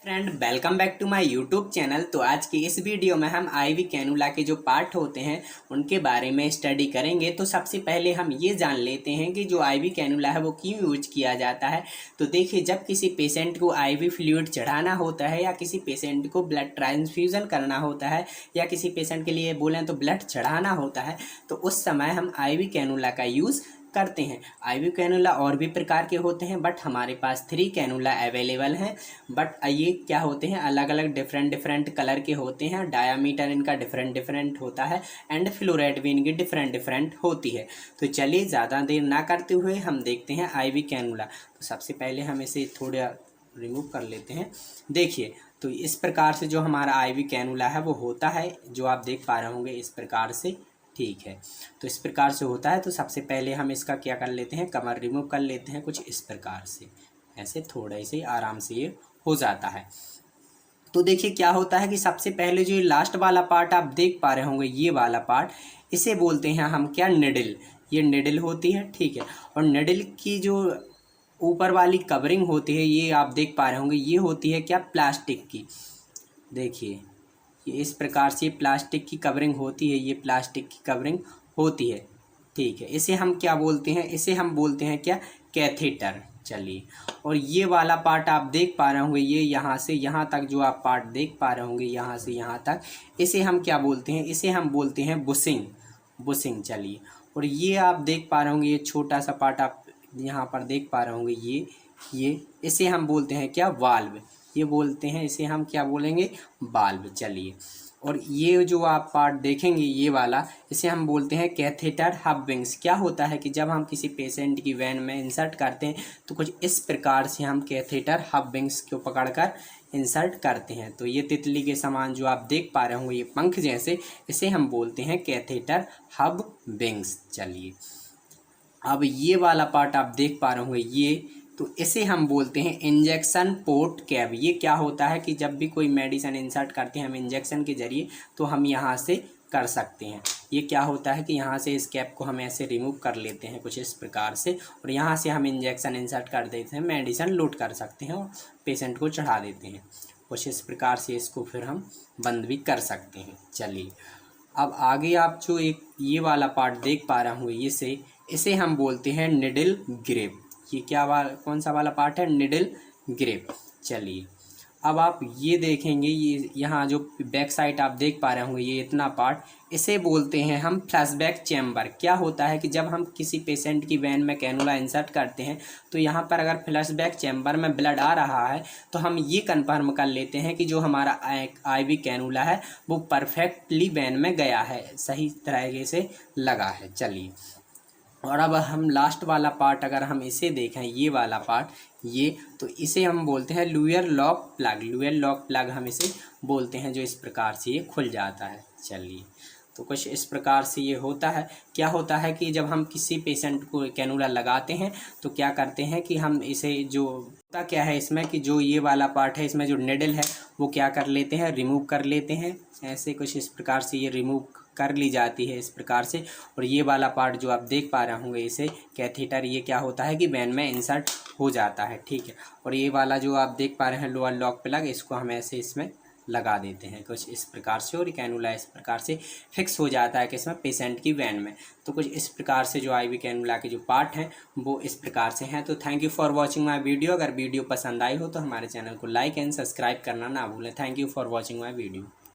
Friend welcome back to my YouTube channel. तो आज की इस वीडियो में हम आईवी कैनुला के जो पार्ट होते हैं उनके बारे में स्टडी करेंगे। तो सबसे पहले हम ये जान लेते हैं कि जो आईवी कैनुला है वो क्यों यूज किया जाता है। तो देखिए, जब किसी पेशेंट को आईवी फ्लूइड चढ़ाना होता है या किसी पेशेंट को ब्लड ट्रांसफ्यूजन करना होता है या किसी पेशेंट के लिए बोलें तो ब्लड चढ़ाना होता है, तो उस समय हम आईवी कैनुला का यूज़ करते हैं। आईवी कैनुला और भी प्रकार के होते हैं, बट हमारे पास 3 कैनुला अवेलेबल हैं। बट ये क्या होते हैं, अलग अलग डिफरेंट कलर के होते हैं। डायामीटर इनका डिफरेंट होता है एंड फ्लो रेट भी इनकी डिफरेंट होती है। तो चलिए ज़्यादा देर ना करते हुए हम देखते हैं आईवी कैनुला। तो सबसे पहले हम इसे थोड़ा रिमूव कर लेते हैं। देखिए, तो इस प्रकार से जो हमारा आईवी कैनुला है वो होता है, जो आप देख पा रहे होंगे इस प्रकार से। ठीक है, तो इस प्रकार से होता है। तो सबसे पहले हम इसका क्या कर लेते हैं, कमर रिमूव कर लेते हैं कुछ इस प्रकार से। ऐसे थोड़े से आराम से ये हो जाता है। तो देखिए क्या होता है कि सबसे पहले जो ये लास्ट वाला पार्ट आप देख पा रहे होंगे, ये वाला पार्ट, इसे बोलते हैं हम क्या, निडल। ये निडल होती है, ठीक है। और निडल की जो ऊपर वाली कवरिंग होती है, ये आप देख पा रहे होंगे, ये होती है क्या, प्लास्टिक की। देखिए, ये इस प्रकार से प्लास्टिक की कवरिंग होती है, ये प्लास्टिक की कवरिंग होती है, ठीक है। इसे हम क्या बोलते हैं, इसे हम बोलते हैं क्या, कैथेटर। चलिए, और ये वाला पार्ट आप देख पा रहे होंगे, ये यहाँ से यहाँ तक जो आप पार्ट देख पा रहे होंगे, यहाँ से यहाँ तक, इसे हम क्या बोलते हैं, इसे हम बोलते हैं बुशिंग। चलिए, और ये आप देख पा रहे होंगे, ये छोटा सा पार्ट आप यहाँ पर देख पा रहे होंगे, ये इसे हम बोलते हैं क्या, वाल्व। ये बोलते हैं, इसे हम क्या बोलेंगे, वाल्व। चलिए, और ये जो आप पार्ट देखेंगे, ये वाला, इसे हम बोलते हैं कैथेटर हब विंग्स। क्या होता है कि जब हम किसी पेशेंट की वेन में इंसर्ट करते हैं तो कुछ इस प्रकार से हम कैथेटर हब विंग्स को पकड़कर इंसर्ट करते हैं। तो ये तितली के समान जो आप देख पा रहे होंगे, ये पंख जैसे, इसे हम बोलते हैं कैथेटर हब विंग्स। चलिए, अब ये वाला पार्ट आप देख पा रहे होंगे, ये, तो इसे हम बोलते हैं इंजेक्शन पोर्ट कैप। ये क्या होता है कि जब भी कोई मेडिसिन इंसर्ट करते हैं हम इंजेक्शन के जरिए, तो हम यहाँ से कर सकते हैं। ये क्या होता है कि यहाँ से इस कैप को हम ऐसे रिमूव कर लेते हैं कुछ इस प्रकार से, और यहाँ से हम इंजेक्शन इंसर्ट कर देते हैं, मेडिसिन लोड कर सकते हैं और पेशेंट को चढ़ा देते हैं। कुछ इस प्रकार से इसको फिर हम बंद भी कर सकते हैं। चलिए, अब आगे आप जो एक ये वाला पार्ट देख पा रहे होंगे, इसे हम बोलते हैं निडल ग्रेप। ये कौन सा वाला पार्ट है, निडल ग्रेप। चलिए, अब आप ये देखेंगे, ये यहाँ जो बैक साइड आप देख पा रहे होंगे, ये इतना पार्ट, इसे बोलते हैं हम फ्लैशबैक चैम्बर। क्या होता है कि जब हम किसी पेशेंट की वेन में कैनुला इंसर्ट करते हैं तो यहाँ पर अगर फ्लैशबैक चैम्बर में ब्लड आ रहा है तो हम ये कन्फर्म कर लेते हैं कि जो हमारा आईवी कैनुला है वो परफेक्टली वेन में गया है, सही तरीके से लगा है। चलिए, और अब हम लास्ट वाला पार्ट अगर हम इसे देखें, ये वाला पार्ट, ये, तो इसे हम बोलते हैं लुयर लॉक प्लग हम इसे बोलते हैं, जो इस प्रकार से ये खुल जाता है। चलिए, तो कुछ इस प्रकार से ये होता है। क्या होता है कि जब हम किसी पेशेंट को कैनुला लगाते हैं तो क्या करते हैं कि हम इसे, जो होता क्या है इसमें कि जो ये वाला पार्ट है, इसमें जो निडल है वो क्या कर लेते हैं, रिमूव कर लेते हैं। ऐसे कुछ इस प्रकार से ये रिमूव कर ली जाती है इस प्रकार से। और ये वाला पार्ट जो आप देख पा रहे होंगे, इसे कैथेटर, ये क्या होता है कि वेन में इंसर्ट हो जाता है, ठीक है। और ये वाला जो आप देख पा रहे हैं लोअर लॉक प्लग, इसको हम ऐसे इसमें लगा देते हैं कुछ इस प्रकार से, और कैनुला इस प्रकार से फिक्स हो जाता है कि इसमें पेशेंट की वेन में। तो कुछ इस प्रकार से जो आईवी कैनुला के जो पार्ट हैं वो इस प्रकार से हैं। तो thank you for watching my video. अगर वीडियो पसंद आई हो तो हमारे चैनल को लाइक एंड सब्सक्राइब करना ना भूलें। Thank you for watching my video.